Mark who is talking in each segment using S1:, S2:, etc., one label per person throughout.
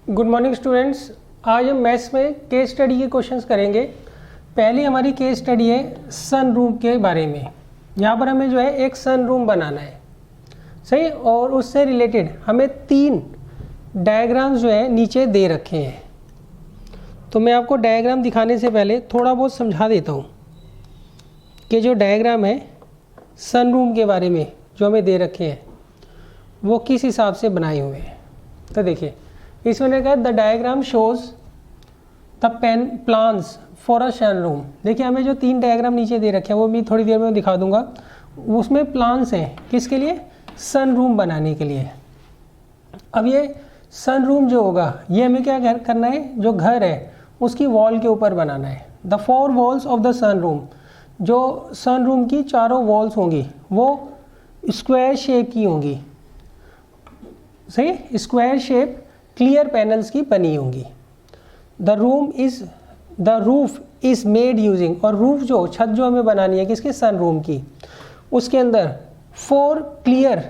S1: Good morning students. आज हम maths में केस स्टडी के क्वेश्चंस करेंगे। पहली हमारी केस स्टडी है सन रूम के बारे में। यहाँ पर हमें जो है एक सन रूम बनाना है, सही, और उससे रिलेटेड हमें 3 डायग्राम्स जो है नीचे दे रखे हैं। तो मैं आपको डायग्राम दिखाने से पहले थोड़ा बहुत समझा देता हूँ कि जो डायग्राम है सन रूम के बारे में जो हमें दे रखे हैं वो किस हिसाब से बनाए हुए हैं। तो देखिए इसमें लिखा है the diagram shows the plans for a sunroom. देखिए हमें जो 3 डायग्राम नीचे दे रखे हैं वो मैं थोड़ी देर में दिखा दूंगा। उसमें प्लान्स हैं किसके लिए? सन रूम बनाने के लिए। अब ये सन रूम जो होगा ये हमें क्या करना है, जो घर है उसकी वॉल के ऊपर बनाना है। The 4 walls of the sunroom, जो सन रूम की चारों वॉल्स होंगी वो स्क्वायर शेप की होंगी, सही, स्क्वायर शेप क्लियर पैनल्स की बनी होंगी। The roof is made using, और रूफ जो छत जो हमें बनानी है किसके? सन रूम की, उसके अंदर 4 क्लियर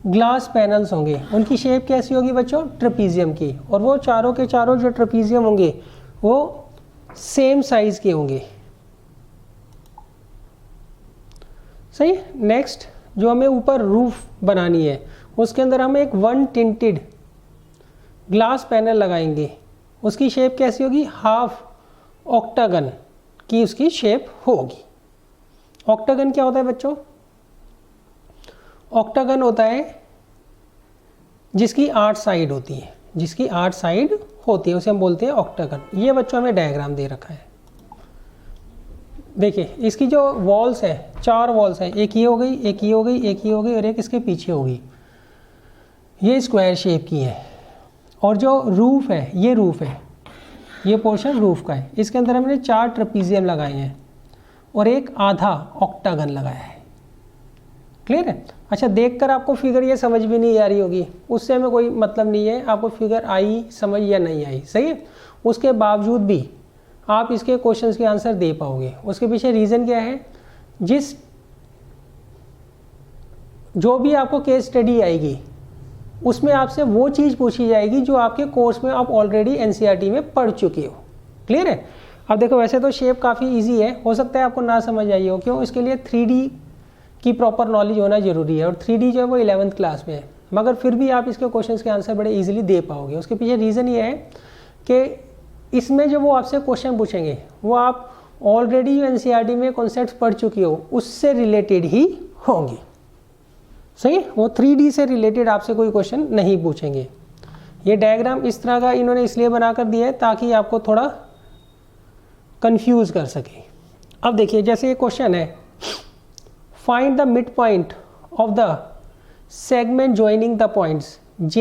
S1: ग्लास पैनल्स होंगे। उनकी शेप कैसी होगी बच्चों? ट्रेपीजियम की, और वो चारों के चारों जो ट्रेपीजियम होंगे वो सेम साइज के होंगे, सही। नेक्स्ट जो हमें ऊपर रूफ बनानी है उसके अंदर हम एक 1 टिंटेड ग्लास पैनल लगाएंगे। उसकी शेप कैसी होगी? हाफ ऑक्टागन की उसकी शेप होगी। ऑक्टागन क्या होता है बच्चों? ऑक्टागन होता है जिसकी 8 साइड होती है, जिसकी 8 साइड होती है उसे हम बोलते हैं ऑक्टागन। ये बच्चों हमें डायग्राम दे रखा है। देखिए इसकी जो वॉल्स है 4 वॉल्स हैं, एक ये हो गई, एक ये हो गई, एक ये हो गई और एक इसके पीछे होगी। ये स्क्वायर शेप की है। और जो रूफ है ये रूफ है, ये पोर्शन रूफ का है। इसके अंदर हमने 4 ट्रेपीजियम लगाए हैं और एक आधा ऑक्टागन लगाया है। क्लियर है? अच्छा, देखकर आपको फिगर ये समझ भी नहीं आ रही होगी, उससे हमें कोई मतलब नहीं है आपको फिगर आई समझ या नहीं आई, सही है। उसके बावजूद भी आप इसके क्वेश्चंस के आंसर दे पाओगे। उसके पीछे रीज़न क्या है? जो भी आपको केस स्टडी आएगी उसमें आपसे वो चीज़ पूछी जाएगी जो आपके कोर्स में आप ऑलरेडी एनसीईआरटी में पढ़ चुके हो। क्लियर है? अब देखो वैसे तो शेप काफ़ी इजी है, हो सकता है आपको ना समझ आई हो, क्यों? इसके लिए 3D की प्रॉपर नॉलेज होना जरूरी है, और 3D जो है वो 11th क्लास में है, मगर फिर भी आप इसके क्वेश्चंस के आंसर बड़े इजीली दे पाओगे। उसके पीछे रीज़न ये है कि इसमें जो वो आपसे क्वेश्चन पूछेंगे वो आप ऑलरेडी जो एनसीईआरटी में कॉन्सेप्ट्स पढ़ चुके हो उससे रिलेटेड ही होंगे, सही। वो 3D से रिलेटेड आपसे कोई क्वेश्चन नहीं पूछेंगे। ये डायग्राम इस तरह का इन्होंने इसलिए बनाकर दिया है ताकि आपको थोड़ा कंफ्यूज कर सके। अब देखिए जैसे ये क्वेश्चन है, find the mid point of the segment joining the points J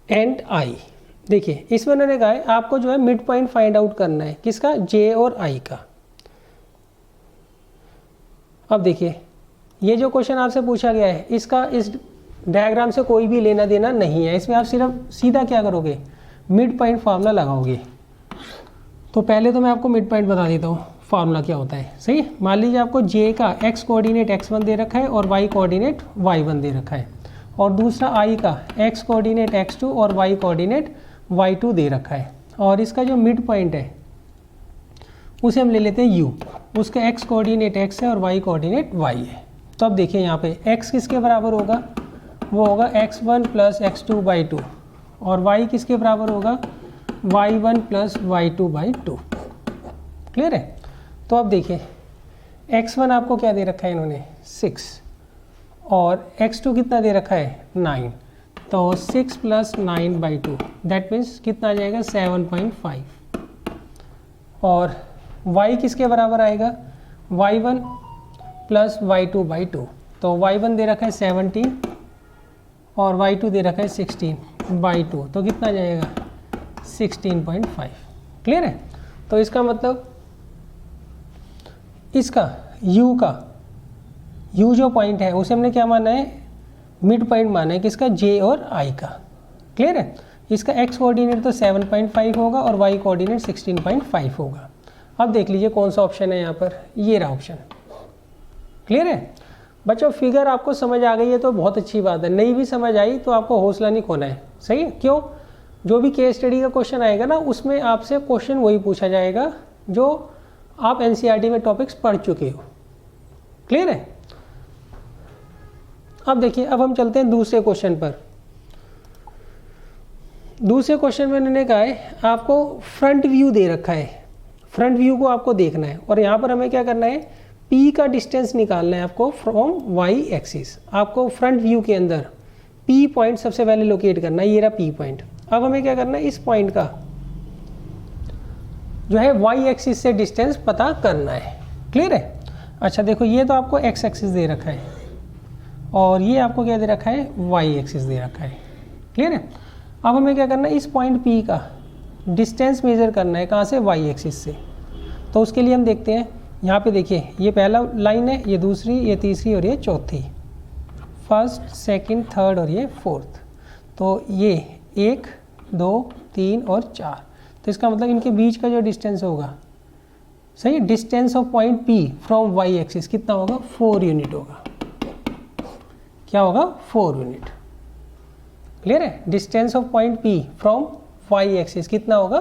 S1: and I। देखिए इसमें उन्होंने कहा है आपको जो है मिड पॉइंट फाइंड आउट करना है, किसका? J और I का। अब देखिए ये जो क्वेश्चन आपसे पूछा गया है इसका इस डायग्राम से कोई भी लेना देना नहीं है। इसमें आप सिर्फ सीधा क्या करोगे? मिड पॉइंट फार्मूला लगाओगे। तो पहले तो मैं आपको मिड पॉइंट बता देता हूँ फार्मूला क्या होता है, सही। मान लीजिए आपको J का x कोऑर्डिनेट x1 दे रखा है और y कोऑर्डिनेट y1 दे रखा है, और दूसरा I का x कोऑर्डिनेट x2 और y कोऑर्डिनेट y2 दे रखा है, और इसका जो मिड पॉइंट है उसे हम ले लेते हैं u। उसका x कोऑर्डिनेट x है और y कोऑर्डिनेट y है। तो अब देखिए यहाँ पे x किसके बराबर होगा? वो होगा x1 प्लस x2/2, और y किसके बराबर होगा? y1 plus y2/2। क्लियर है? तो अब देखिए x1 आपको क्या दे रखा है इन्होंने? 6, और x2 कितना दे रखा है? 9। तो 6 प्लस 9/2 दैट मीन्स कितना आ जाएगा? 7.5। और y किसके बराबर आएगा? y1 plus y2/2। तो y1 दे रखा है 17 और y2 दे रखा है 16/2, तो कितना जाएगा? 16.5। क्लियर है? तो इसका मतलब इसका u जो पॉइंट है उसे हमने क्या माना है? मिड पॉइंट माना है, किसका? J और I का। क्लियर है? इसका x कोऑर्डिनेट तो 7.5 होगा और y कोऑर्डिनेट 16.5 होगा। अब देख लीजिए कौन सा ऑप्शन है यहाँ पर, ये रहा ऑप्शन। क्लियर है? बच्चों फिगर आपको समझ आ गई है तो बहुत अच्छी बात है, नहीं भी समझ आई तो आपको हौसला नहीं खोना है, सही है। क्यों? जो भी केस स्टडी का क्वेश्चन आएगा ना उसमें आपसे क्वेश्चन वही पूछा जाएगा जो आप एनसीईआरटी में टॉपिक्स पढ़ चुके हो। क्लियर है? अब देखिए, अब हम चलते हैं दूसरे क्वेश्चन पर। दूसरे क्वेश्चन में उन्होंने कहा है आपको फ्रंट व्यू दे रखा है, फ्रंट व्यू को आपको देखना है और यहाँ पर हमें क्या करना है, P का डिस्टेंस निकालना है आपको फ्रॉम Y एक्सिस। आपको फ्रंट व्यू के अंदर P पॉइंट सबसे पहले लोकेट करना है, ये रहा P पॉइंट। अब हमें क्या करना है, इस पॉइंट का जो है Y एक्सिस से डिस्टेंस पता करना है। क्लियर है? अच्छा देखो, ये तो आपको X एक्सिस दे रखा है और ये आपको क्या दे रखा है, Y एक्सिस दे रखा है। क्लियर है? अब हमें क्या करना है, इस पॉइंट P का डिस्टेंस मेजर करना है, कहाँ से, Y एक्सिस से। तो उसके लिए हम देखते हैं, यहाँ पे देखिए ये पहला लाइन है, ये दूसरी, ये तीसरी और ये चौथी, फर्स्ट सेकंड थर्ड और ये फोर्थ। तो ये 1 2 3 और 4, तो इसका मतलब इनके बीच का जो डिस्टेंस होगा, सही, distance of point P from Y axis कितना होगा, 4 यूनिट होगा। क्या होगा, 4 यूनिट। क्लियर है? Distance of point P from Y axis कितना होगा,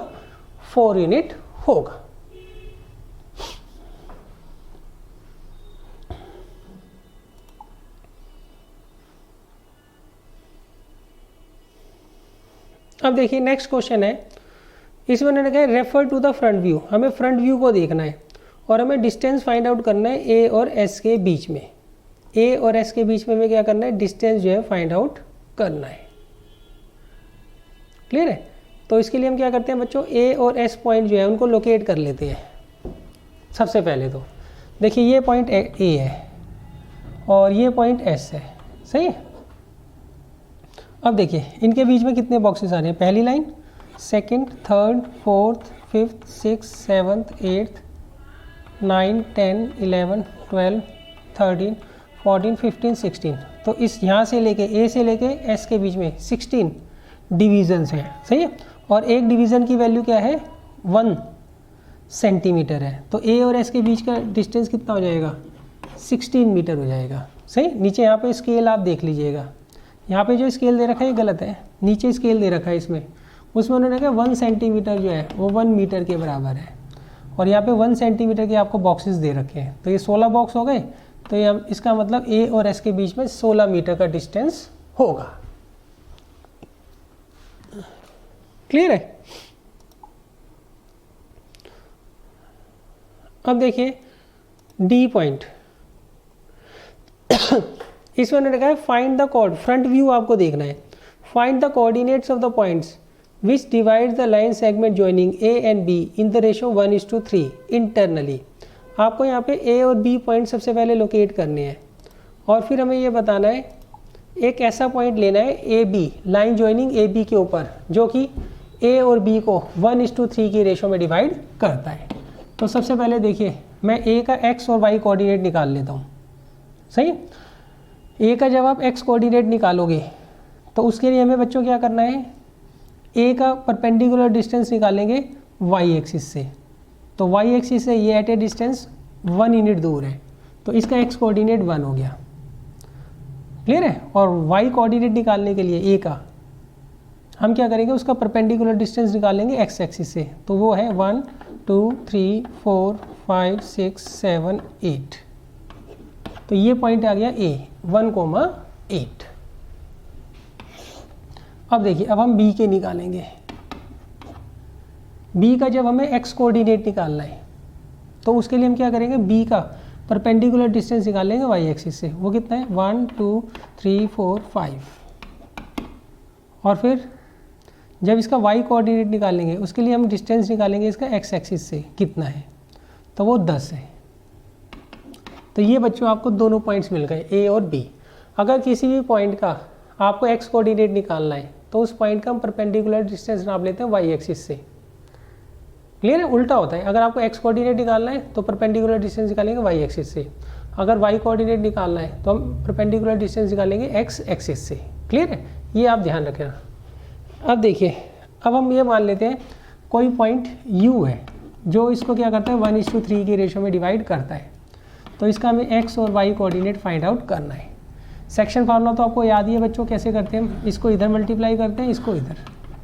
S1: 4 यूनिट होगा। अब देखिए नेक्स्ट क्वेश्चन है, इसमें उन्होंने कहा refer to the front view. हमें फ्रंट व्यू को देखना है और हमें डिस्टेंस फाइंड आउट करना है A और S के बीच में। A और S के बीच में हमें क्या करना है, डिस्टेंस जो है फाइंड आउट करना है। क्लियर है? तो इसके लिए हम क्या करते हैं बच्चों, A और S पॉइंट जो है उनको लोकेट कर लेते हैं। सबसे पहले तो देखिए ये पॉइंट A है और ये पॉइंट S है, सही है। अब देखिए इनके बीच में कितने बॉक्सेस आ रहे हैं, पहली line, second, third, fourth, fifth, six, seventh, eighth, 9 10 11 12 13 14 15 16। तो इस यहाँ से लेके A से लेके S के बीच में 16 डिवीजन्स हैं, सही है। और एक डिवीज़न की वैल्यू क्या है, 1 सेंटीमीटर है। तो A और S के बीच का डिस्टेंस कितना हो जाएगा, 16 मीटर हो जाएगा, सही। नीचे यहाँ पे स्केल आप देख लीजिएगा, यहाँ पे जो स्केल दे रखा है ये गलत है, नीचे स्केल दे रखा है इसमें, उसमें उन्होंने कहा 1 सेंटीमीटर जो है वो 1 मीटर के बराबर है। और यहाँ पे 1 सेंटीमीटर के आपको बॉक्सेस दे रखे हैं, तो ये 16 बॉक्स हो गए। तो ये इसका मतलब A और S के बीच में 16 मीटर का डिस्टेंस होगा। क्लियर है? अब देखिए D पॉइंट, इसमें उन्होंने कहा है find the code, front view आपको देखना है, find the coordinates of the points which divide the line segment joining A and B in the ratio 1:3 internally. आपको यहाँ पे A और B पॉइंट सबसे पहले लोकेट करने हैं और फिर हमें ये बताना है, एक ऐसा पॉइंट लेना है AB, लाइन ज्वाइनिंग AB के ऊपर, जो कि A और B को 1:3 की रेशो में डिवाइड करता है। तो सबसे पहले देखिए मैं A का X और Y कोऑर्डिनेट निकाल लेता हूँ, सही। A का जब आप X कोऑर्डिनेट निकालोगे तो उसके लिए हमें बच्चों क्या करना है, A का परपेंडिकुलर डिस्टेंस निकालेंगे Y एक्सिस से। तो Y एक्सिस से ये एट ए डिस्टेंस 1 यूनिट दूर है, तो इसका X कोऑर्डिनेट 1 हो गया। क्लियर है? और Y कोऑर्डिनेट निकालने के लिए A का हम क्या करेंगे, उसका परपेंडिकुलर डिस्टेंस निकालेंगे X एक्सिस से। तो वो है 1 2 3 4 5 6 7 8। तो ये पॉइंट आ गया A 1,8। अब देखिए अब हम B के निकालेंगे। B का जब हमें X कोऑर्डिनेट निकालना है तो उसके लिए हम क्या करेंगे, B का परपेंडिकुलर डिस्टेंस निकालेंगे Y एक्सिस से। वो कितना है, 1 2 3 4 5। और फिर जब इसका Y कोऑर्डिनेट निकालेंगे उसके लिए हम डिस्टेंस निकालेंगे इसका X एक्सिस से, कितना है, तो वो 10 है। तो ये बच्चों आपको दोनों पॉइंट्स मिल गए A और B। अगर किसी भी पॉइंट का आपको X कोऑर्डिनेट निकालना है तो उस पॉइंट का हम परपेंडिकुलर डिस्टेंस नाप लेते हैं Y एक्सिस से। क्लियर है? उल्टा होता है, अगर आपको X कोऑर्डिनेट निकालना है तो परपेंडिकुलर डिस्टेंस निकालेंगे Y एक्सिस से, अगर Y कोऑर्डिनेट निकालना है तो हम परपेंडिकुलर डिस्टेंस निकालेंगे X एक्सिस से। क्लियर है? ये आप ध्यान रखना। अब देखिए अब हम ये मान लेते हैं कोई पॉइंट U है जो इसको क्या करता है, 1:3 की रेशो में डिवाइड करता है। तो इसका हमें एक्स और वाई कोऑर्डिनेट फाइंड आउट करना है। सेक्शन फार्मूला तो आपको याद ही है बच्चों, कैसे करते हैं हम, इसको इधर मल्टीप्लाई करते हैं, इसको इधर।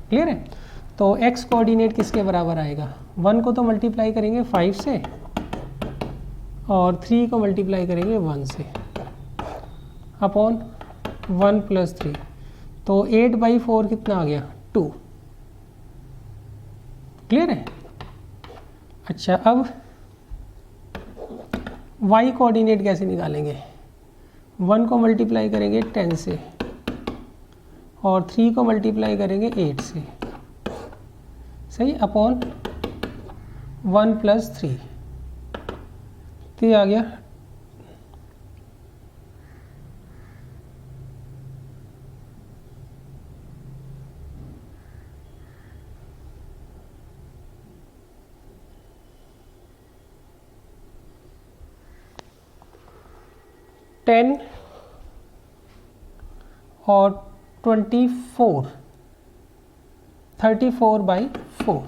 S1: क्लियर है? तो एक्स कोऑर्डिनेट किसके बराबर आएगा, 1 को तो मल्टीप्लाई करेंगे 5 से और 3 को मल्टीप्लाई करेंगे 1 से अपॉन 1 + 3, तो 8/4 कितना आ गया, 2। क्लियर है? अच्छा, अब y कोऑर्डिनेट कैसे निकालेंगे, 1 को मल्टीप्लाई करेंगे 10 से और 3 को मल्टीप्लाई करेंगे 8 से, सही, अपॉन 1 + 3, तो ये आ गया 10 और 24, 34/4,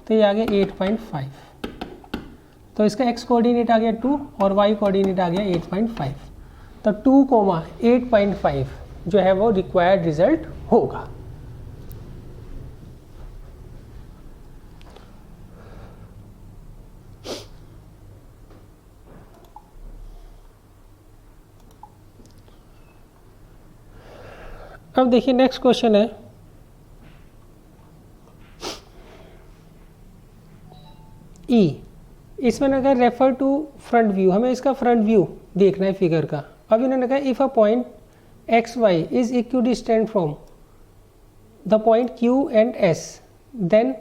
S1: तो ये आ गया 8.5। तो इसका x कोऑर्डिनेट आ गया 2 और y कोऑर्डिनेट आ गया 8.5, तो 2,8.5 जो है वो रिक्वायर्ड रिजल्ट होगा। अब देखिए नेक्स्ट क्वेश्चन है, ई, इसमें ना कहा रेफर टू फ्रंट व्यू, हमें इसका फ्रंट व्यू देखना है फिगर का। अब इन्होंने कहा if a point X Y is equidistant from the point Q and S, then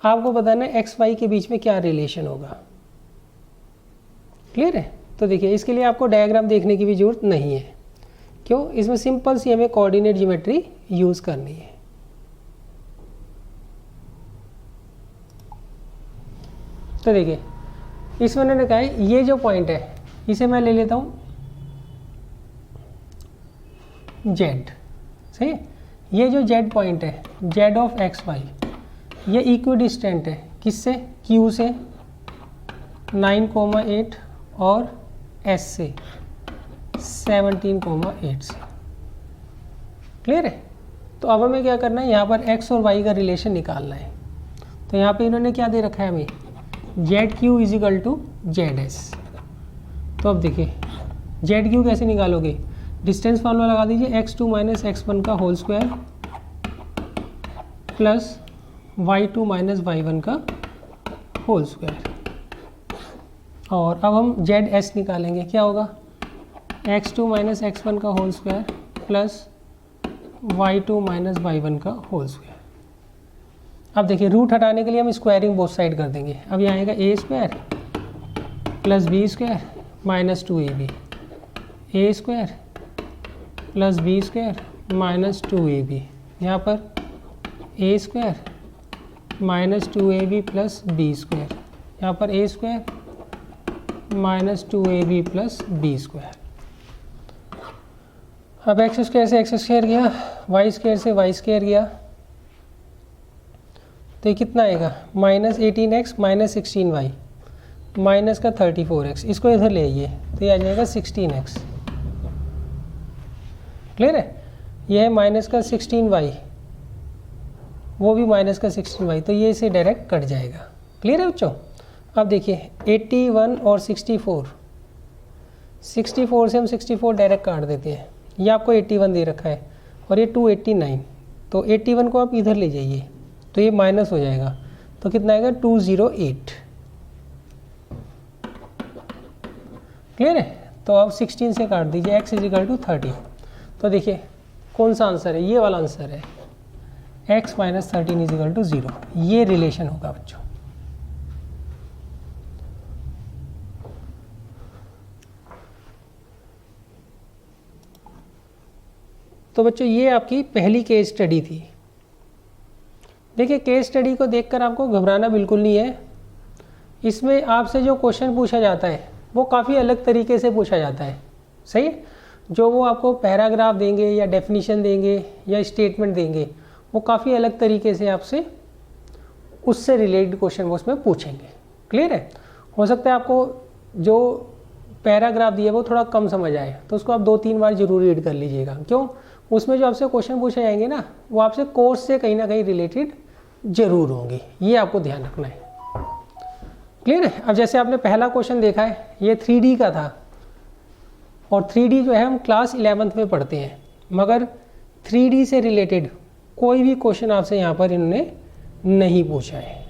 S1: आपको बताना है एक्स वाई के बीच में क्या रिलेशन होगा। क्लियर है? तो देखिए इसके लिए आपको डायग्राम देखने की भी जरूरत नहीं है, क्यों, इसमें सिंपल सी हमें कोऑर्डिनेट ज्योमेट्री यूज करनी है। तो देखिए इसमें उन्होंने कहा है ये जो पॉइंट है इसे मैं ले लेता हूँ जेड, सही है? ये जो जेड पॉइंट है, जेड ऑफ एक्स वाई, ये इक्विडिस्टेंट है किससे, क्यू से 9,8 और एस से 17,8 से। क्लियर है? तो अब हमें क्या करना है, यहाँ पर एक्स और वाई का रिलेशन निकालना है। तो यहाँ पे इन्होंने क्या दे रखा है हमें, Z Q is equal to Z S. तो अब देखिए जेड क्यू कैसे निकालोगे, डिस्टेंस फार्मूला लगा दीजिए, x2 - x1 का whole square plus y2 - y1 का होल स्क्वायर। और अब हम जेड एस निकालेंगे, क्या होगा, x2 - x1 का whole square plus y2 - y1 का होल स्क्वायर। अब देखिए रूट हटाने के लिए हम स्क्वायरिंग बोथ साइड कर देंगे। अब यहाँ आएगा a² plus b² minus 2ab, a² plus b² minus 2ab, यहाँ पर a² minus 2ab plus b², यहाँ पर a² minus 2ab plus b²। अब x² से x² गया, y² से y² गया, तो ये कितना आएगा, -18x माइनस 16y माइनस का 34x, इसको इधर ले आइए तो ये आ जाएगा 16x। क्लियर है? ये है माइनस का 16y, वो भी माइनस का 16y, तो ये इसे डायरेक्ट कट जाएगा। क्लियर है बच्चों? अब देखिए 81 और 64, 64 से हम 64 डायरेक्ट काट देते हैं, ये आपको 81 दे रखा है और ये 289, तो 81 को आप इधर ले जाइए तो ये माइनस हो जाएगा, तो कितना आएगा 208। क्लियर है? तो आप 16 से काट दीजिए, x इज इक्वल टू 13। तो देखिए कौन सा आंसर है, ये वाला आंसर है, x minus 13 is equal to 0, ये रिलेशन होगा बच्चों। तो बच्चों ये आपकी पहली केस स्टडी थी। देखिए केस स्टडी को देखकर आपको घबराना बिल्कुल नहीं है, इसमें आपसे जो क्वेश्चन पूछा जाता है वो काफ़ी अलग तरीके से पूछा जाता है। सही है? जो वो आपको पैराग्राफ देंगे या डेफिनेशन देंगे या स्टेटमेंट देंगे, वो काफ़ी अलग तरीके से आपसे उससे रिलेटेड क्वेश्चन वो उसमें पूछेंगे। क्लियर है? हो सकता है आपको जो पैराग्राफ दिया वो थोड़ा कम समझ आए तो उसको आप 2-3 बार जरूर रीड कर लीजिएगा। क्यों? उसमें जो आपसे क्वेश्चन पूछे जाएंगे ना वो आपसे कोर्स से कहीं ना कहीं रिलेटेड जरूर होंगे, ये आपको ध्यान रखना है। क्लियर है? अब जैसे आपने पहला क्वेश्चन देखा है ये 3D का था और 3D जो है हम क्लास 11th में पढ़ते हैं, मगर 3D से रिलेटेड कोई भी क्वेश्चन आपसे यहाँ पर इन्होंने नहीं पूछा है।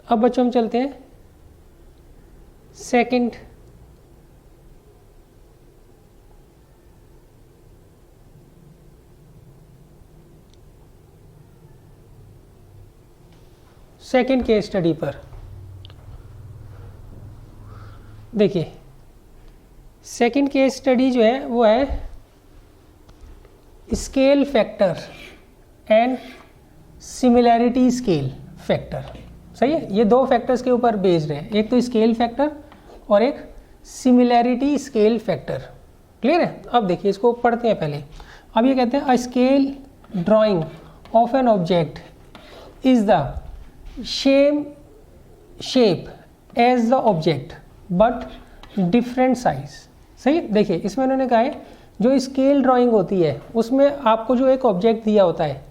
S1: अब बच्चों हम चलते हैं सेकंड केस स्टडी पर। देखिए सेकंड केस स्टडी जो है वो है scale factor and similarity scale factor. सही है? ये दो फैक्टर्स के ऊपर बेस्ड है, एक तो स्केल फैक्टर और एक सिमिलैरिटी स्केल फैक्टर। क्लियर है? अब देखिए इसको पढ़ते हैं पहले। अब ये कहते हैं a scale drawing of an object is the same shape as the object but different size. सही? देखिए इसमें उन्होंने कहा है जो स्केल ड्राइंग होती है उसमें आपको जो एक ऑब्जेक्ट दिया होता है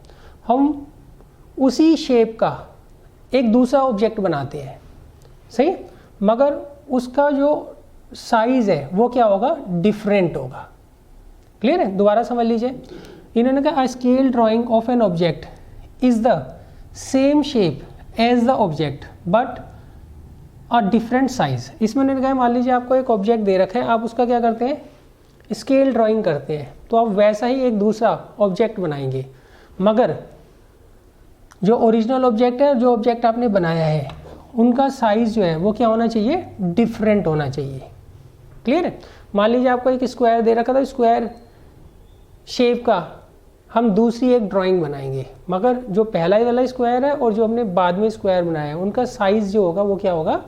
S1: हम उसी शेप का एक दूसरा ऑब्जेक्ट बनाते हैं। सही? मगर उसका जो साइज है वो क्या होगा? डिफरेंट होगा। क्लियर है? दोबारा समझ लीजिए। इन्होंने कहा a scale drawing of an object is the same shape as the object but a different size. इसमें उन्होंने कहा मान लीजिए आपको एक ऑब्जेक्ट दे रखा है, आप उसका क्या करते हैं? स्केल ड्राइंग करते हैं, तो आप वैसा ही एक दूसरा ऑब्जेक्ट बनाएंगे, मगर जो ओरिजिनल ऑब्जेक्ट है, जो ऑब्जेक्ट आपने बनाया है, उनका साइज जो है वो क्या होना चाहिए? डिफरेंट होना चाहिए। क्लियर है? मान लीजिए आपको एक स्क्वायर दे रखा था, स्क्वायर शेप का हम दूसरी एक ड्राइंग बनाएंगे, मगर जो पहला ही वाला स्क्वायर है और जो हमने बाद में स्क्वायर बनाया है उनका साइज जो होगा वो क्या होगा?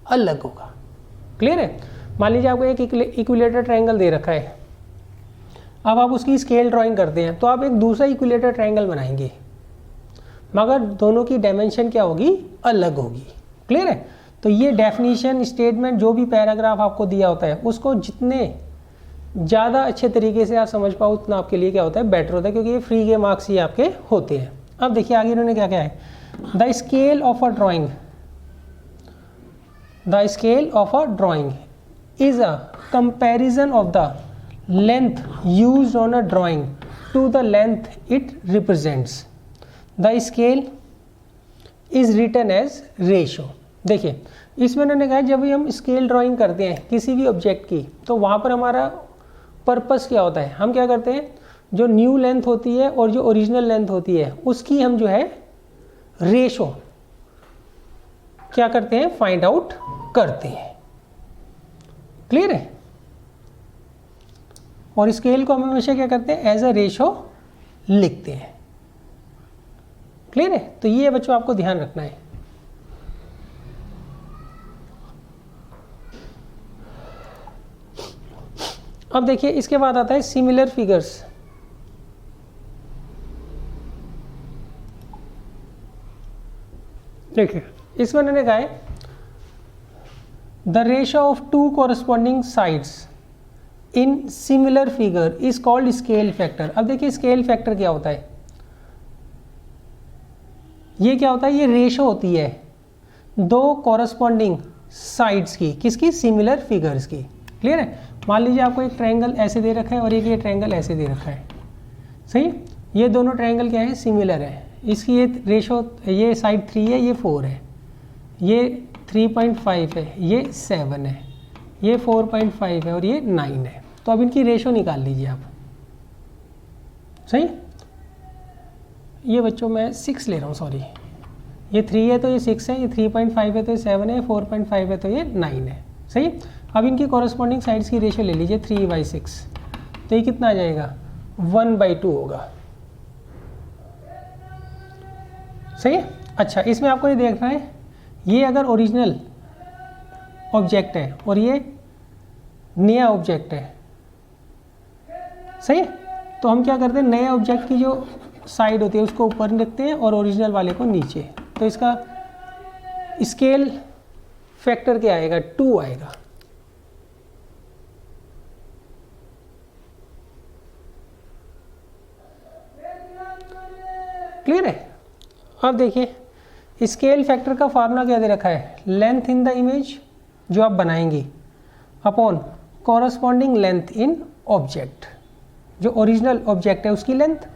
S1: अलग होगा। क्लियर है? मान लीजिए आपको एक इक्विलेटर ट्रायंगल दे रखा है, अब आप उसकी स्केल ड्राइंग करते हैं तो आप एक दूसरा इक्विलेटर ट्रायंगल बनाएंगे, मगर दोनों की डायमेंशन क्या होगी? अलग होगी। क्लियर है? तो ये डेफिनेशन स्टेटमेंट जो भी पैराग्राफ आपको दिया होता है उसको जितने ज़्यादा अच्छे तरीके से आप समझ पाओ उतना आपके लिए क्या होता है? बेटर होता है, क्योंकि ये फ्री के मार्क्स ही आपके होते हैं। अब देखिए आगे इन्होंने क्या क्या है, the scale of a drawing, the scale of a drawing is a comparison of the length used on a drawing to the length it represents. The scale is written as ratio. देखिए इसमें उन्होंने कहा जब भी हम scale drawing करते हैं किसी भी ऑब्जेक्ट की तो वहाँ पर हमारा पर्पस क्या होता है? हम क्या करते हैं, जो न्यू लेंथ होती है और जो ओरिजिनल लेंथ होती है उसकी हम जो है रेशो क्या करते हैं? फाइंड आउट करते हैं। क्लियर है? और स्केल को हम हमेशा क्या करते हैं? एज अ रेशो लिखते हैं। क्लियर है? तो ये बच्चों आपको ध्यान रखना है। अब देखिए इसके बाद आता है सिमिलर फिगर्स। देखिए इसमें उन्होंने कहा है the ratio of two corresponding sides in similar figure is called scale factor. अब देखिए स्केल फैक्टर क्या होता है? ये क्या होता है? ये रेशो होती है दो कोरस्पॉन्डिंग साइड्स की, किसकी? सिमिलर फिगर्स की। क्लियर है? मान लीजिए आपको एक ट्रायंगल ऐसे दे रखा है और एक ये ट्रायंगल ऐसे दे रखा है। सही? ये दोनों ट्रायंगल क्या है? सिमिलर है। इसकी ये रेशो, ये साइड 3 है, ये 4 है, ये 3.5 है, ये 7 है, ये 4.5 है और ये 9 है। तो अब इनकी रेशो निकाल लीजिए आप। सही? ये बच्चों मैं 6 ले रहा हूँ, सॉरी, ये 3 है तो ये 6 है, ये 3.5 है तो ये 7 है, 4.5 है तो ये 9 है। सही? अब इनकी कॉरस्पॉन्डिंग साइड्स की रेशियो ले लीजिए 3/6, तो ये कितना आ जाएगा? 1/2 होगा। सही है? अच्छा इसमें आपको ये देखना है, ये अगर ओरिजिनल ऑब्जेक्ट है और ये नया ऑब्जेक्ट है, सही है, तो हम क्या करते हैं, नए ऑब्जेक्ट की जो साइड होती है उसको ऊपर रखते हैं और ओरिजिनल वाले को नीचे। तो इसका स्केल फैक्टर क्या आएगा, 2 आएगा। क्लियर है। अब देखिए स्केल फैक्टर का फार्मूला क्या दे रखा है, लेंथ इन द इमेज जो आप बनाएंगी upon corresponding length in object. जो ओरिजिनल ऑब्जेक्ट है उसकी लेंथ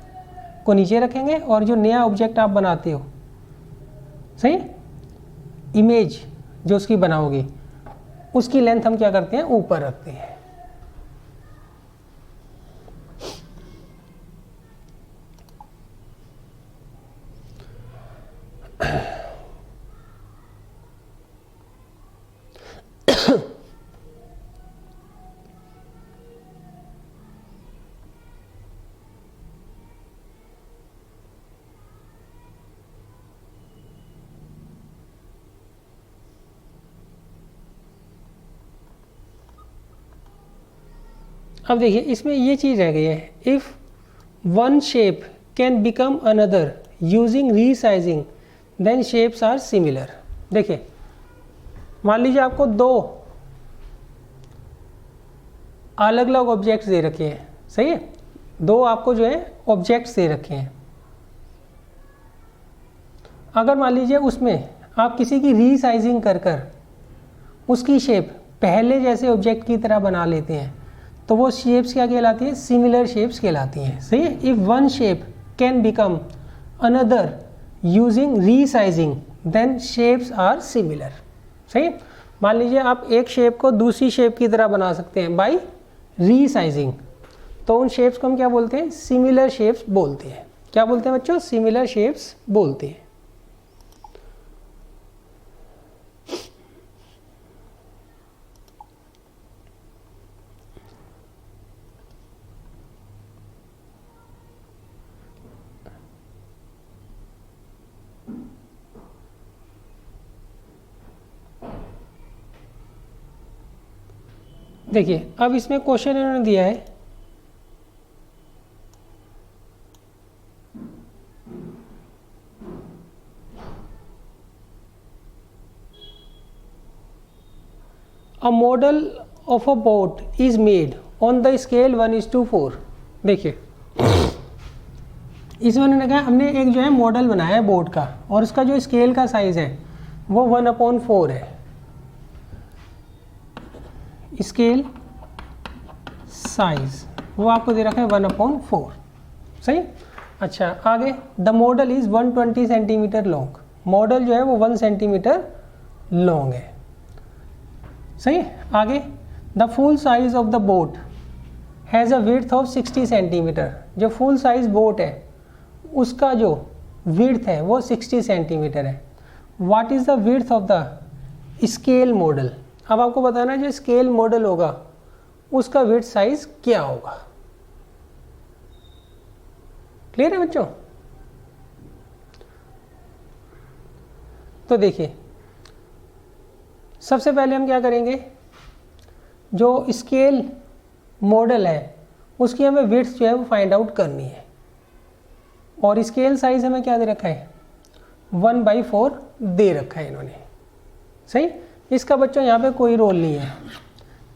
S1: को नीचे रखेंगे और जो नया ऑब्जेक्ट आप बनाते हो, सही, इमेज जो उसकी बनाओगे उसकी लेंथ हम क्या करते हैं, ऊपर रखते हैं। अब देखिए इसमें ये चीज़ रह गई है, if one shape can become another using resizing then shapes are similar. देखिए मान लीजिए आपको 2 अलग अलग ऑब्जेक्ट्स दे रखे हैं, सही है, 2 आपको जो है ऑब्जेक्ट्स दे रखे हैं। अगर मान लीजिए उसमें आप किसी की रीसाइजिंग कर कर उसकी शेप पहले जैसे ऑब्जेक्ट की तरह बना लेते हैं तो वो शेप्स क्या कहलाती है, सिमिलर शेप्स कहलाती हैं, सही है। If one shape can become another using resizing then shapes are similar, सही। मान लीजिए आप एक शेप को दूसरी शेप की तरह बना सकते हैं बाय रीसाइजिंग, तो उन शेप्स को हम क्या बोलते हैं, सिमिलर शेप्स बोलते हैं। क्या बोलते हैं बच्चों, सिमिलर शेप्स बोलते हैं। देखिए अब इसमें क्वेश्चन इन्होंने दिया है, a model of a boat is made on the scale 1:4। देखिए इसमें उन्होंने कहा हमने एक जो है मॉडल बनाया है बोट का और उसका जो स्केल का साइज है वो 1/4 है। स्केल साइज वो आपको दे रखा है 1/4, सही। अच्छा आगे, the model is 120 centimetre long. Model जो है वो 1 सेंटीमीटर लॉन्ग है, सही। आगे, the full size of the boat has a width of 60 centimetre. जो फुल साइज बोट है उसका जो विड्थ है वो 60 सेंटीमीटर है। What is the width of the scale model. अब आपको बताना है जो स्केल मॉडल होगा उसका विड्थ साइज क्या होगा। क्लियर है बच्चों। तो देखिए सबसे पहले हम क्या करेंगे, जो स्केल मॉडल है उसकी हमें विड्थ जो है वो फाइंड आउट करनी है और स्केल साइज हमें क्या दे रखा है, 1/4 दे रखा है इन्होंने, सही। इसका बच्चों यहाँ पे कोई रोल नहीं है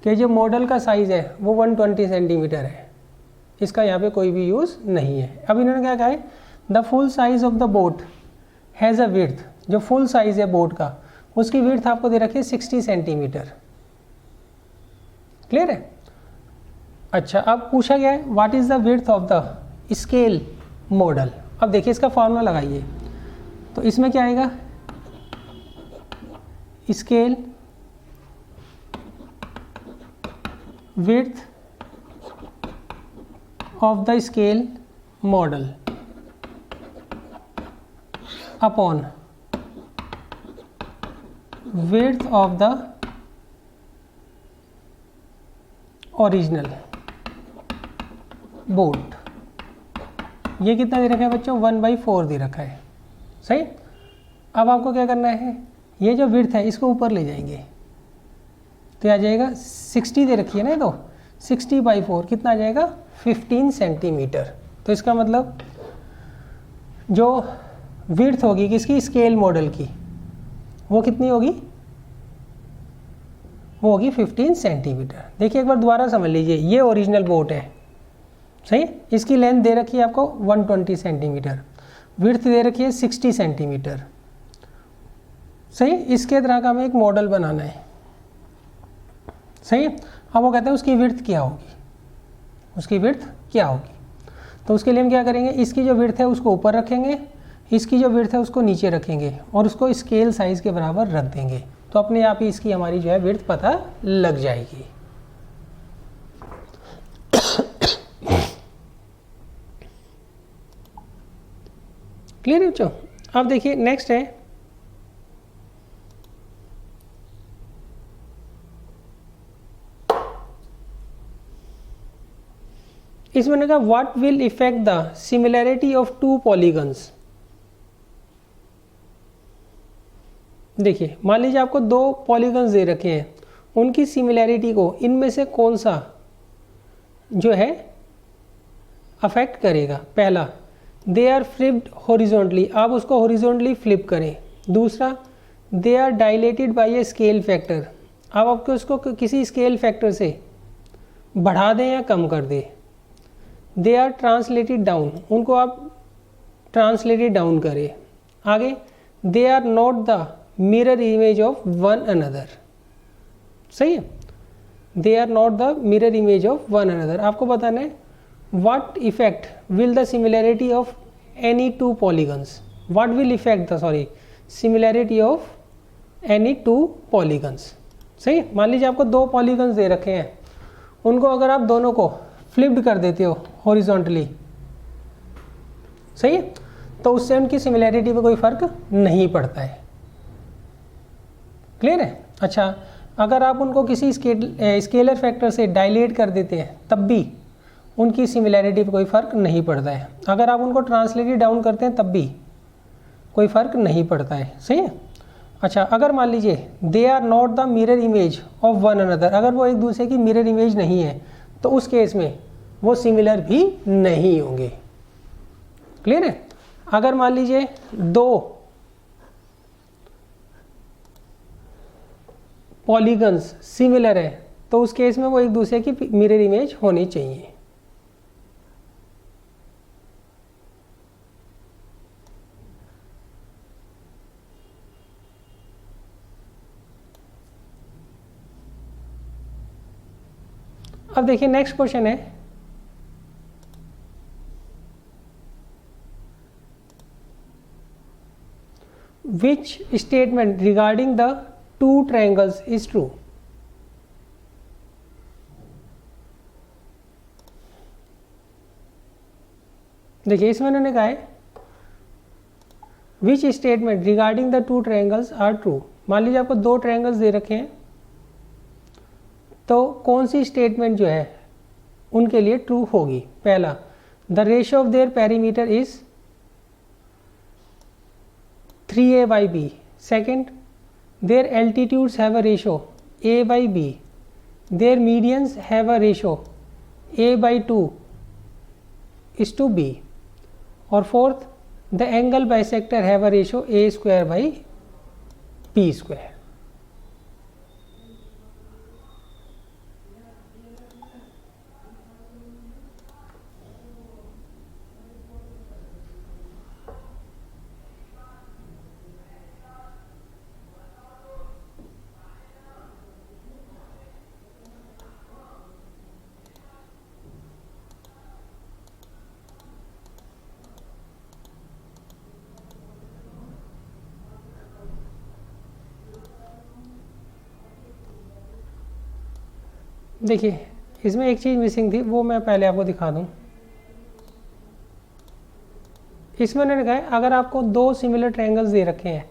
S1: कि जो मॉडल का साइज़ है वो 120 सेंटीमीटर है, इसका यहाँ पे कोई भी यूज़ नहीं है। अब इन्होंने क्या कहा है, the full size of the boat has a width. जो फुल साइज़ है बोट का उसकी विड्थ आपको दे रखी है 60 सेंटीमीटर। क्लियर है। अच्छा अब पूछा गया है what is the width of the scale model. अब देखिए इसका फॉर्मूला लगाइए, तो इसमें क्या आएगा, scale width of the scale model upon width of the original boat. ये कितना दे रखा है बच्चों, 1/4 दे रखा है, सही। अब आपको क्या करना है, ये जो विड्थ है इसको ऊपर ले जाएंगे तो आ जाएगा 60 दे रखी है ना, तो 60/4 कितना आ जाएगा 15 सेंटीमीटर। तो इसका मतलब जो विड्थ होगी किसकी, स्केल मॉडल की, वो कितनी होगी, वो होगी 15 सेंटीमीटर। देखिए एक बार दोबारा समझ लीजिए, ये ओरिजिनल बोट है, सही, इसकी लेंथ दे रखी है आपको 120 सेंटीमीटर, विड्थ दे रखी है 60 सेंटीमीटर, सही। इसके तरह का हमें एक मॉडल बनाना है, सही। अब वो कहते हैं उसकी विड्थ क्या होगी, उसकी विड्थ क्या होगी। तो उसके लिए हम क्या करेंगे, इसकी जो विड्थ है उसको ऊपर रखेंगे, इसकी जो विड्थ है उसको नीचे रखेंगे और उसको स्केल साइज के बराबर रख देंगे, तो अपने आप ही इसकी हमारी जो है विड्थ पता लग जाएगी। क्लियर है बच्चों। अब देखिए नेक्स्ट है, इसमें ने कहा what will effect the similarity of to polygons. देखिए मान लीजिए आपको दो पॉलीगन्स दे रखे हैं, उनकी सिमिलैरिटी को इनमें से कौन सा जो है अफेक्ट करेगा। पहला, दे आर फ्लिप्ड हॉरिजॉन्टली, आप उसको हॉरिजॉन्टली फ्लिप करें। दूसरा, they are dilated by a scale factor, आप आपको उसको किसी स्केल फैक्टर से बढ़ा दें या कम कर दें। दे आर ट्रांसलेटेड डाउन, उनको आप ट्रांसलेटेड डाउन करें। आगे, they are not the mirror image of one another, सही है, they are not the mirror image of one another. आपको बताना है what effect will the similarity of any two polygons, what will affect the similarity of any two polygons, सही। मान लीजिए आपको दो पॉलीगन्स दे रखे हैं, उनको अगर आप दोनों को फ्लिप्ड कर देते हो हॉरिजॉन्टली, सही है, तो उससे उनकी सिमिलैरिटी पे कोई फर्क नहीं पड़ता है। क्लियर है। अच्छा, अगर आप उनको किसी स्केलर फैक्टर से डायलेट कर देते हैं तब भी उनकी सिमिलैरिटी पे कोई फ़र्क नहीं पड़ता है। अगर आप उनको ट्रांसलेटेड डाउन करते हैं तब भी कोई फ़र्क नहीं पड़ता है, सही है। अच्छा, अगर मान लीजिए they are not the mirror image of one another, अगर वो एक दूसरे की मिरर इमेज नहीं है तो उस केस में वो सिमिलर भी नहीं होंगे। क्लियर है। अगर मान लीजिए दो पॉलीगन्स सिमिलर है तो उस केस में वो एक दूसरे की मिरर इमेज होनी चाहिए। अब देखिए नेक्स्ट क्वेश्चन है, which statement regarding the two triangles is true. देखिए इसमें उन्होंने कहा है which statement regarding the two triangles are true. मान लीजिए आपको दो ट्रायंगल्स दे रखे हैं, तो कौन सी स्टेटमेंट जो है उनके लिए ट्रू होगी। पहला, the ratio of their perimeter is 3a/b। Second, their altitudes have a ratio a/b। Their medians have a ratio a/2 is to b। और fourth, the angle bisector have a ratio a²/b²। देखिए इसमें एक चीज़ missing थी, वो मैं पहले आपको दिखा दूं। इसमें उन्होंने कहा है अगर आपको दो सिमिलर ट्रायंगल्स दे रखे हैं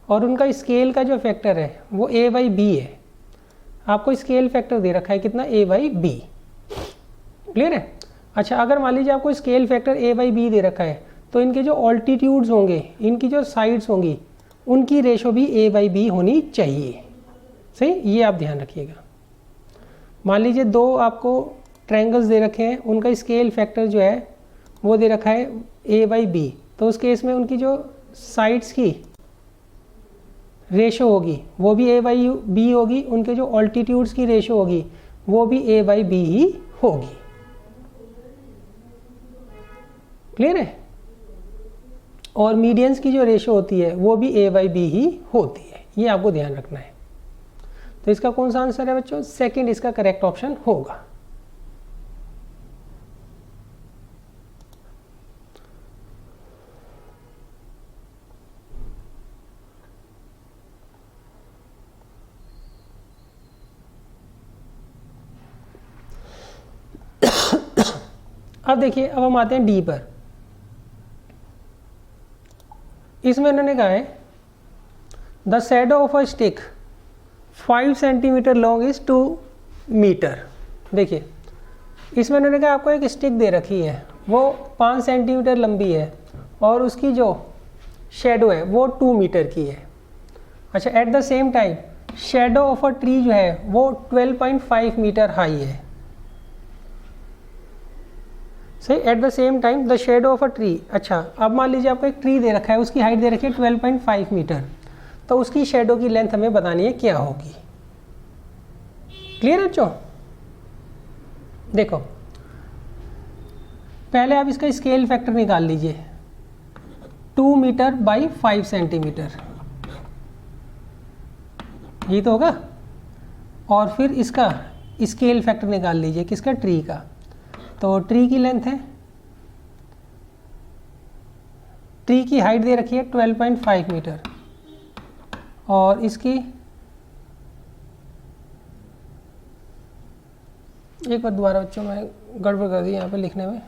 S1: और उनका स्केल का जो फैक्टर है वो a/b है, आपको स्केल फैक्टर दे रखा है कितना, a/b। क्लियर है। अच्छा, अगर मान लीजिए आपको स्केल फैक्टर a/b दे रखा है तो इनके जो ऑल्टीट्यूड्स होंगे, इनकी जो साइड्स होंगी, उनकी रेशो भी a/b होनी चाहिए, सही, ये आप ध्यान रखिएगा। मान लीजिए दो आपको ट्रायंगल्स दे रखे हैं, उनका स्केल फैक्टर जो है वो दे रखा है a/b, तो उस केस में उनकी जो साइड्स की रेशो होगी वो भी a/b होगी, उनके जो ऑल्टीट्यूड्स की रेशो होगी वो भी a/b ही होगी। क्लियर है? और मीडियंस की जो रेशो होती है वो भी a/b ही होती है, ये आपको ध्यान रखना है। तो इसका कौन सा आंसर है बच्चों? सेकंड इसका करेक्ट ऑप्शन होगा। अब देखिए, अब हम आते हैं डी पर। इसमें इन्होंने कहा है the shadow of a stick 5 centimetre long is 2 metre. देखिए इसमें इन्होंने कहा आपको एक स्टिक दे रखी है, वो 5 सेंटीमीटर लंबी है और उसकी जो शेडो है वो 2 मीटर की है। अच्छा, eight the same time shadow of a tree जो है वो 12.5 मीटर हाई है। सही, eight the same time the shadow of a tree. अच्छा, अब मान लीजिए आपको एक ट्री दे रखा है, उसकी हाइट दे रखी है 12.5 मीटर, तो उसकी शेडो की लेंथ हमें बतानी है क्या होगी। क्लियर है बच्चों? देखो पहले आप इसका स्केल फैक्टर निकाल लीजिए, 2 मीटर बाई 5 सेंटीमीटर, ये तो होगा। और फिर इसका स्केल फैक्टर निकाल लीजिए, किसका? ट्री का। तो ट्री की लेंथ है, ट्री की हाइट दे रखी है 12.5 मीटर और इसकी एक बार दोबारा बच्चों मैं गड़बड़ कर दी यहाँ पे लिखने में।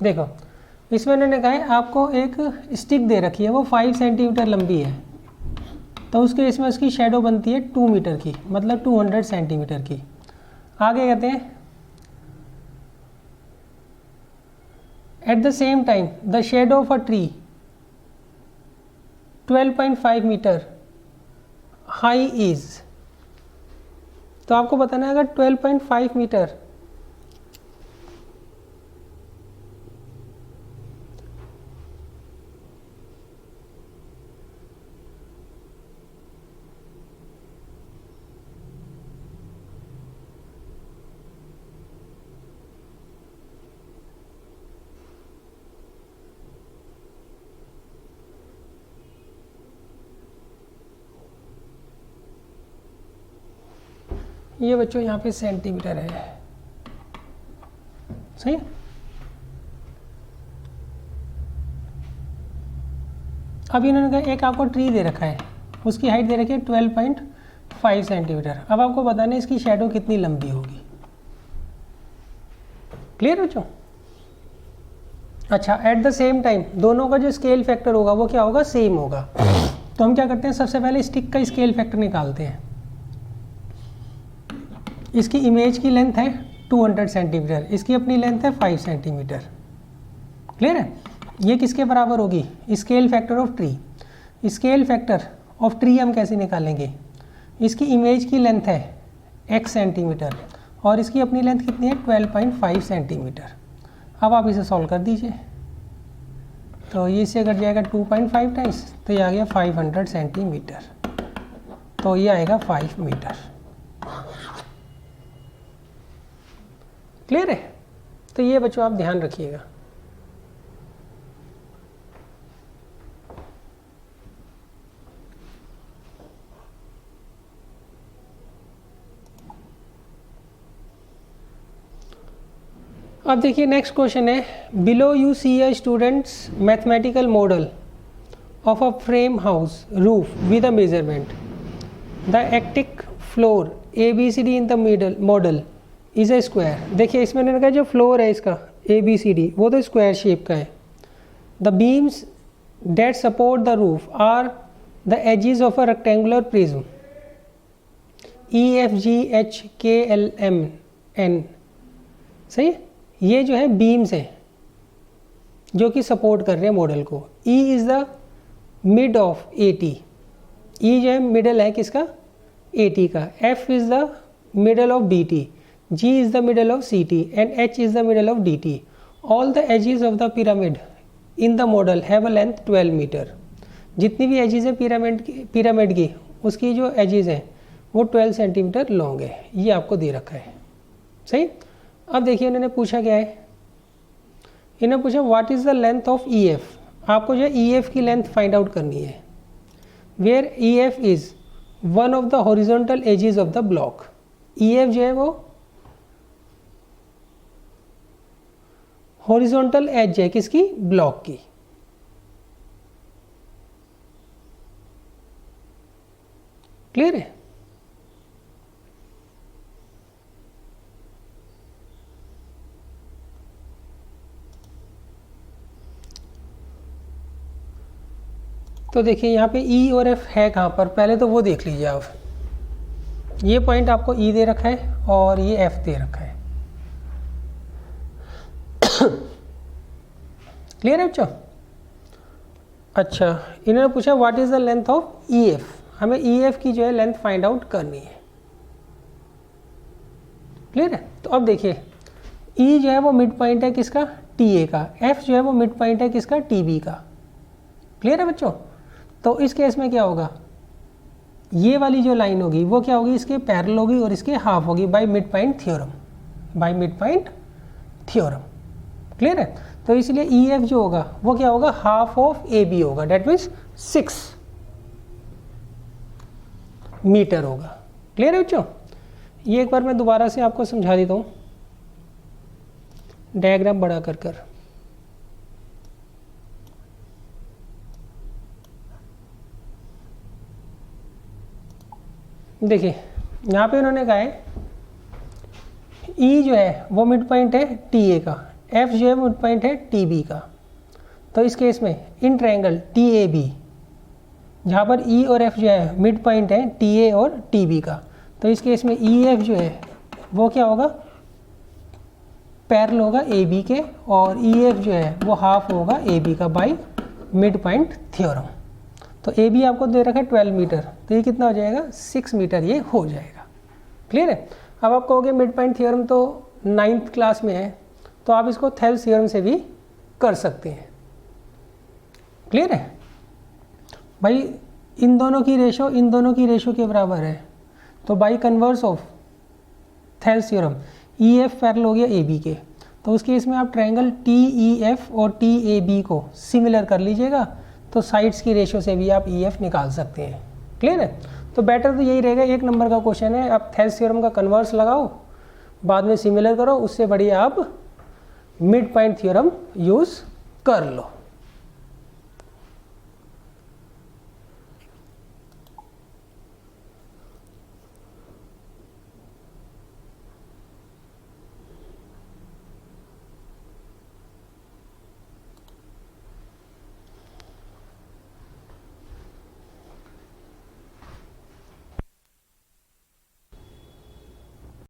S1: देखो इसमें इन्होंने कहा है आपको एक स्टिक दे रखी है, वो 5 सेंटीमीटर लंबी है, तो उसके इसमें उसकी शेडो बनती है 2 मीटर की, मतलब 200 सेंटीमीटर की। आगे कहते हैं at the same time the shadow of a tree 12.5 metre high is. तो आपको बताना है अगर 12.5 मीटर ये बच्चों यहाँ पे सेंटीमीटर है, सही। अब इन्होंने कहा एक आपको ट्री दे रखा है, उसकी हाइट दे रखी है 12.5 सेंटीमीटर। अब आपको बताना है इसकी शेडो कितनी लंबी होगी। क्लियर बच्चों? अच्छा, एट द सेम टाइम दोनों का जो स्केल फैक्टर होगा वो क्या होगा? सेम होगा। तो हम क्या करते हैं, सबसे पहले स्टिक का स्केल फैक्टर निकालते हैं। इसकी इमेज की लेंथ है 200 सेंटीमीटर, इसकी अपनी लेंथ है 5 सेंटीमीटर। क्लियर है? ये किसके बराबर होगी? Scale factor of tree. Scale factor of tree हम कैसे निकालेंगे? इसकी इमेज की लेंथ है x सेंटीमीटर और इसकी अपनी लेंथ कितनी है? 12.5 सेंटीमीटर। अब आप इसे सॉल्व कर दीजिए, तो ये इससे कट जाएगा 2.5 टाइम्स, तो ये आ गया 500 सेंटीमीटर, तो ये आएगा 5 मीटर। क्लियर है? तो ये बच्चों आप ध्यान रखिएगा। अब देखिए नेक्स्ट क्वेश्चन है, below you see a student's mathematical model of a frame house roof with a measurement the attic floor ABCD in the middle model is a square. देखिए इसमें इन्होंने कहा जो फ्लोर है इसका ABCD वो तो स्क्वायर शेप का है। The beams that support the roof are the edges of a rectangular prism EFGHKLMN। सही, ये जो है बीम्स हैं जो कि सपोर्ट कर रहे हैं मॉडल को। E is the mid of AT, E जो है मिडल है किसका? AT का। F is the middle of dt, G is the middle of CT and H is the middle of DT. All the edges of the pyramid in the model have a length 12 metre. जितनी भी edges है pyramid की उसकी जो edges हैं वो 12 centimetre long है. ये आपको दे रखा है. सही. अब देखिए इन्होंने पूछा क्या है. इन्होंने पूछा what is the length of EF. आपको जो है EF की लेंथ फाइंड आउट करनी है. Where EF is one of the horizontal edges of the block. EF जो है वो हॉरिजॉन्टल एज है किसकी, ब्लॉक की. क्लियर है. तो देखिए यहाँ पे E और F है कहाँ पर, पहले तो वो देख लीजिए आप. ये पॉइंट आपको E दे रखा है और ये F दे रखा है. क्लियर है बच्चों. अच्छा, इन्होंने पूछा what is the length of EF. हमें EF की जो है लेंथ फाइंड आउट करनी है. क्लियर है. तो अब देखिए E जो है वो मिड पॉइंट है किसका, TA का. F जो है वो मिड पॉइंट है किसका, TB का. क्लियर है बच्चों. तो इस केस में क्या होगा, ये वाली जो लाइन होगी वो क्या होगी, इसके पैरेलल होगी और इसके हाफ होगी by mid point theorem. By mid point theorem. Clear है. तो इसलिए EF जो होगा वो क्या होगा, हाफ ऑफ AB होगा. डेट मीन्स 6 मीटर होगा. क्लियर है बच्चों. ये एक बार मैं दोबारा से आपको समझा देता हूँ डायग्राम बड़ा कर. देखिए यहाँ पे उन्होंने कहा है E जो है वो मिड पॉइंट है TA का, F जो है मिड पॉइंट है TB का. तो इस केस में इन ट्रायंगल TAB जहाँ पर E और F जो है मिड पॉइंट है TA और TB का, तो इस केस में EF जो है वो क्या होगा, पैरेलल होगा AB के और EF जो है वो हाफ होगा AB का बाय मिड पॉइंट थ्योरम. तो AB आपको दे रखा है 12 मीटर, तो ये कितना हो जाएगा, 6 मीटर ये हो जाएगा. क्लियर है. अब आप कहोगे मिड पॉइंट थ्योरम तो 9th क्लास में है, तो आप इसको थेल्स थ्योरम से भी कर सकते हैं. क्लियर है भाई. इन दोनों की रेशो के बराबर है, तो by converse of Thales theorem EF parallel हो गया AB के. तो उस केस में आप ट्रायंगल TEF और TAB को सिमिलर कर लीजिएगा, तो साइड्स की रेशो से भी आप EF निकाल सकते हैं. क्लियर है. तो बेटर तो यही रहेगा, 1 नंबर का क्वेश्चन है, आप थेल्स थ्योरम का कन्वर्स लगाओ, बाद में सिमिलर करो, उससे बढ़िया आप मिड पॉइंट थ्योरम यूज़ कर लो.